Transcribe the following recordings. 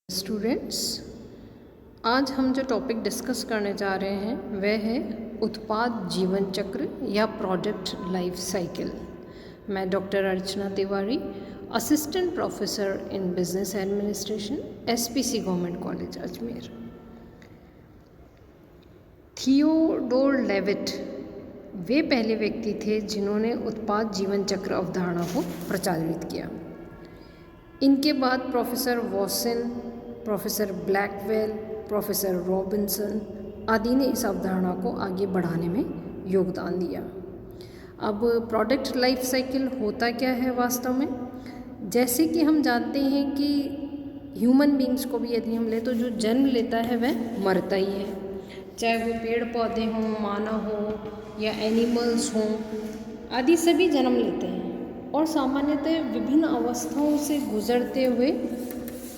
Students, आज हम जो टॉपिक डिस्कस करने जा रहे हैं वह है उत्पाद जीवन चक्र या प्रोडक्ट लाइफ साइकिल। मैं doctor Archana Tiwari, assistant professor in business administration, SPC government college Ajmer. Theodore Levitt वे पहले व्यक्ति थे जिन्होंने उत्पाद जीवन चक्र अवधारणा को प्रचलित किया। इनके बाद professor Watson, professor Blackwell, professor Robinson आदि ने इस अवधारणा को आगे बढ़ाने में योगदान दिया। अब प्रोडक्ट लाइफ साइकिल होता क्या है वास्तव में? जैसे कि हम जानते हैं कि ह्यूमन बींग्स को भी यदि हम ले तो जो जन्म लेता है वह मरता ही है, चाहे वो पेड़ पौधे हों, मानव हो या एनिमल्स हों, आदि सभी जन्म लेते हैं और सामान्यतः विभिन्न अवस्थाओं से गुजरते हुए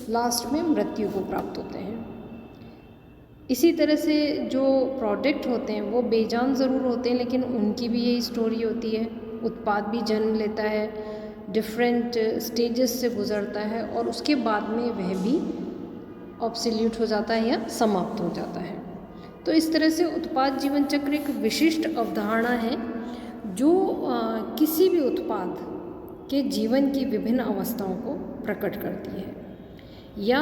लास्ट में मृत्यु को प्राप्त होते हैं। इसी तरह से जो प्रोडक्ट होते हैं वो बेजान ज़रूर होते हैं, लेकिन उनकी भी यही स्टोरी होती है। उत्पाद भी जन्म लेता है, डिफरेंट स्टेजेस से गुजरता है और उसके बाद में वह भी ऑब्सोल्यूट हो जाता है या समाप्त हो जाता है। तो इस तरह से उत्पाद जीवन चक्र एक विशिष्ट अवधारणा है जो किसी भी उत्पाद के जीवन की विभिन्न अवस्थाओं को प्रकट करती है। या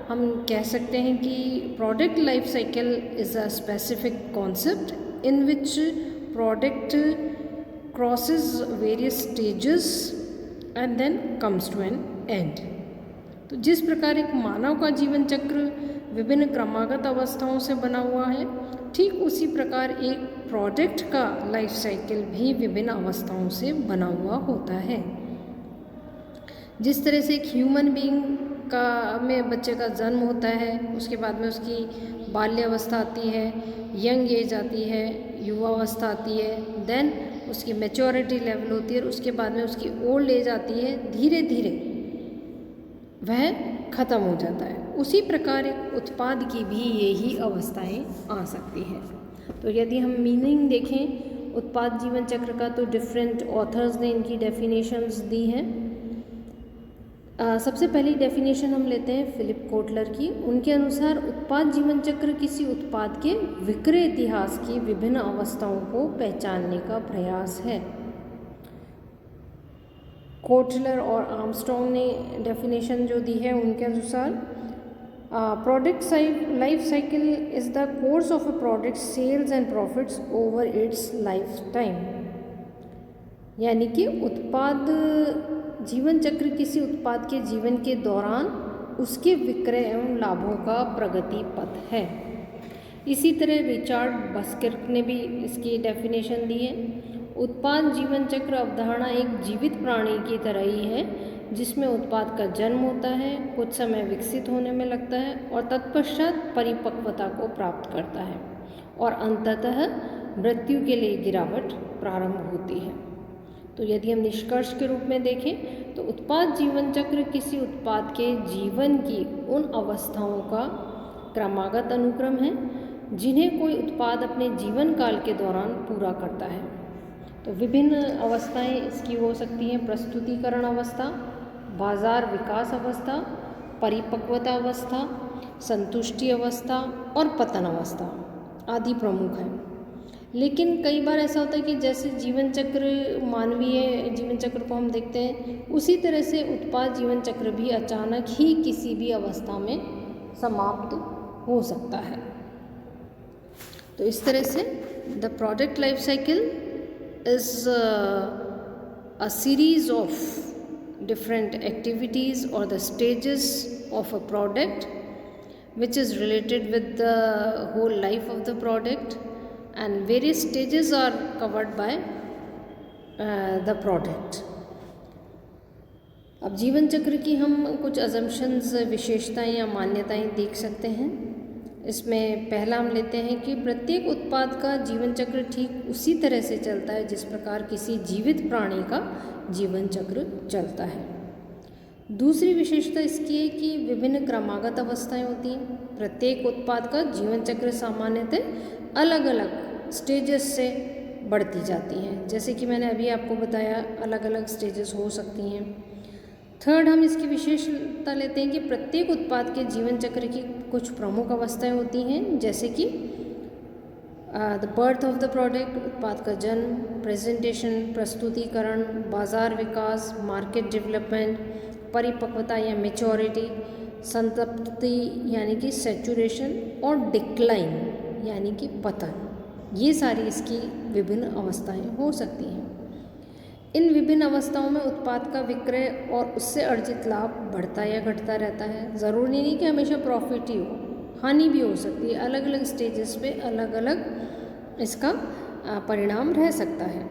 हम कह सकते हैं कि product life cycle is a specific concept in which product crosses various stages and then comes to an end. तो जिस प्रकार एक मानव का जीवन चक्र विभिन्न क्रमागत अवस्थाओं से बना हुआ है, ठीक उसी प्रकार एक प्रोडक्ट का लाइफ साइकिल भी विभिन्न अवस्थाओं से बना हुआ होता है। जिस तरह से एक ह्यूमन बीइंग का में बच्चे का जन्म होता है, उसके बाद में उसकी बाल्यावस्था आती है, यंग एज आती है, युवावस्था आती है, देन उसकी मैच्योरिटी लेवल होती है और उसके बाद में उसकी ओल्ड एज आती है, धीरे धीरे वह ख़त्म हो जाता है। उसी प्रकार एक उत्पाद की भी यही अवस्थाएं आ सकती हैं। तो यदि हम मीनिंग देखें उत्पाद जीवन चक्र का, तो डिफरेंट ऑथर्स ने इनकी डेफिनेशंस दी हैं। सबसे पहली डेफिनेशन हम लेते हैं फिलिप कोटलर की। उनके अनुसार उत्पाद जीवन चक्र किसी उत्पाद के विक्रय इतिहास की विभिन्न अवस्थाओं को पहचानने का प्रयास है। कोटलर और आर्मस्ट्रॉन्ग ने डेफिनेशन जो दी है उनके अनुसार product life cycle is the course of a product sales and profits over its lifetime. यानी कि उत्पाद जीवन चक्र किसी उत्पाद के जीवन के दौरान उसके विक्रय एवं लाभों का प्रगति पथ है। इसी तरह रिचार्ड बस्किर्क ने भी इसकी डेफिनेशन दी है। उत्पाद जीवन चक्र अवधारणा एक जीवित प्राणी की तरह ही है, जिसमें उत्पाद का जन्म होता है, कुछ समय विकसित होने में लगता है और तत्पश्चात परिपक्वता को प्राप्त करता है और अंततः मृत्यु के लिए गिरावट प्रारंभ होती है। तो यदि हम निष्कर्ष के रूप में देखें तो उत्पाद जीवन चक्र किसी उत्पाद के जीवन की उन अवस्थाओं का क्रमागत अनुक्रम है जिन्हें कोई उत्पाद अपने जीवन काल के दौरान पूरा करता है। तो विभिन्न अवस्थाएं इसकी हो सकती हैं: प्रस्तुतिकरण अवस्था, बाजार विकास अवस्था, परिपक्वता अवस्था, संतुष्टि अवस्था और पतन अवस्था आदि प्रमुख हैं। लेकिन कई बार ऐसा होता है कि जैसे जीवन चक्र, मानवीय जीवन चक्र को हम देखते हैं, उसी तरह से उत्पाद जीवन चक्र भी अचानक ही किसी भी अवस्था में समाप्त हो सकता है। तो इस तरह से the product life cycle is a series of different activities or the stages of a product which is related with the whole life of the product, and various stages are covered by the product. अब जीवन चक्र की हम कुछ assumptions, विशेषताएं या मान्यताएं देख सकते हैं। इसमें पहला हम लेते हैं कि प्रत्येक उत्पाद का जीवन चक्र ठीक उसी तरह से चलता है जिस प्रकार किसी जीवित प्राणी का जीवन चक्र चलता है। दूसरी विशेषता इसकी है कि विभिन्न क्रमागत अवस्थाएं होती हैं। प्रत्येक उत्पाद का जीवन चक्र सामान्यतः अलग अलग स्टेजेस से बढ़ती जाती हैं। जैसे कि मैंने अभी आपको बताया, अलग अलग स्टेजेस हो सकती हैं। थर्ड, हम इसकी विशेषता लेते हैं कि प्रत्येक उत्पाद के जीवन चक्र की कुछ प्रमुख अवस्थाएं होती हैं, जैसे कि the birth of the product, उत्पाद का जन्म, प्रेजेंटेशन, प्रस्तुतिकरण, बाजार विकास, मार्केट डेवलपमेंट, परिपक्वता या मेच्योरिटी, संतृप्ति यानी कि सैचुरेशन, और डिक्लाइन यानी कि पतन। ये सारी इसकी विभिन्न अवस्थाएं हो सकती हैं। इन विभिन्न अवस्थाओं में उत्पाद का विक्रय और उससे अर्जित लाभ बढ़ता या घटता रहता है। ज़रूरी नहीं कि हमेशा प्रॉफिट ही हो, हानि भी हो सकती है। अलग अलग स्टेजेस पे अलग अलग इसका परिणाम रह सकता है।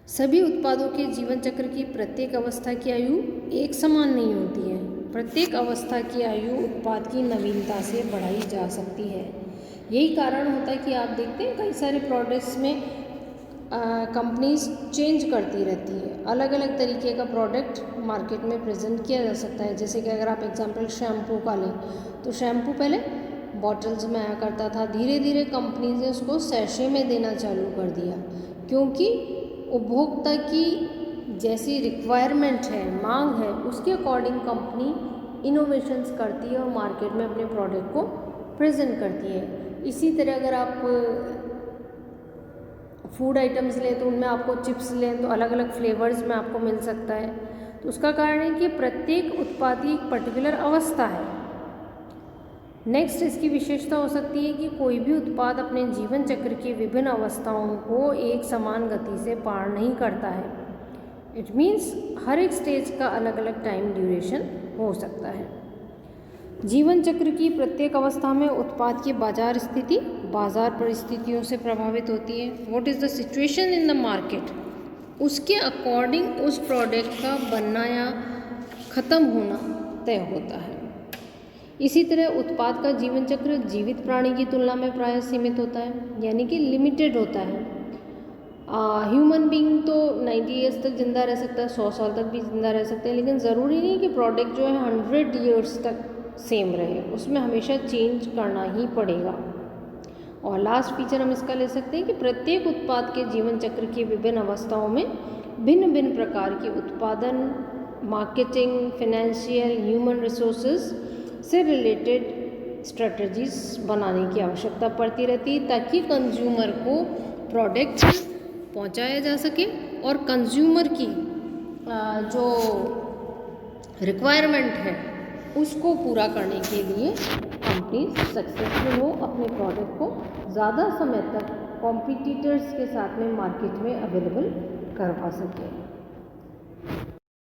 सभी उत्पादों के जीवन चक्र की प्रत्येक अवस्था की आयु एक समान नहीं होती है। प्रत्येक अवस्था की आयु उत्पाद की नवीनता से बढ़ाई जा सकती है। यही कारण होता है कि आप देखते हैं कई सारे प्रोडक्ट्स में कंपनीज चेंज करती रहती है। अलग अलग तरीके का प्रोडक्ट मार्केट में प्रेजेंट किया जा सकता है। जैसे कि अगर आप एग्जांपल शैम्पू का लें, तो शैम्पू पहले बॉटल्स में आया करता था, धीरे धीरे कंपनीज ने उसको सैशे में देना चालू कर दिया, क्योंकि उपभोक्ता की जैसी रिक्वायरमेंट है, मांग है, उसके अकॉर्डिंग कंपनी इनोवेशंस करती है और मार्केट में अपने प्रोडक्ट को प्रेजेंट करती है। इसी तरह अगर आप फूड आइटम्स लें तो उनमें आपको चिप्स लें तो अलग अलग फ्लेवर्स में आपको मिल सकता है। तो उसका कारण है कि प्रत्येक उत्पाद की एक पर्टिकुलर अवस्था है। नेक्स्ट, इसकी विशेषता हो सकती है कि कोई भी उत्पाद अपने जीवन चक्र की विभिन्न अवस्थाओं को एक समान गति से पार नहीं करता है। इट मीन्स हर एक स्टेज का अलग अलग टाइम ड्यूरेशन हो सकता है। जीवन चक्र की प्रत्येक अवस्था में उत्पाद की बाजार स्थिति बाजार परिस्थितियों से प्रभावित होती है। What is the situation in the market, उसके अकॉर्डिंग उस प्रोडक्ट का बनना या ख़त्म होना तय होता है। इसी तरह उत्पाद का जीवन चक्र जीवित प्राणी की तुलना में प्रायः सीमित होता है, यानी कि लिमिटेड होता है। ह्यूमन बीइंग तो 90 ईयर्स तक ज़िंदा रह सकता है, 100 साल तक भी ज़िंदा रह सकते हैं, लेकिन ज़रूरी नहीं कि प्रोडक्ट जो है 100 ईयर्स तक सेम रहे, उसमें हमेशा चेंज करना ही पड़ेगा। और लास्ट फीचर हम इसका ले सकते हैं कि प्रत्येक उत्पाद के जीवन चक्र की विभिन्न अवस्थाओं में भिन्न भिन्न प्रकार की उत्पादन, मार्केटिंग, फाइनेंशियल, ह्यूमन रिसोर्सेज से रिलेटेड स्ट्रेटजीज बनाने की आवश्यकता पड़ती रहती है, ताकि कंज्यूमर को प्रोडक्ट पहुंचाया जा सके और कंज्यूमर की जो रिक्वायरमेंट है उसको पूरा करने के लिए कंपनी सक्सेसफुल हो, अपने प्रोडक्ट को ज़्यादा समय तक कॉम्पिटिटर्स के साथ में मार्केट में अवेलेबल करवा सके।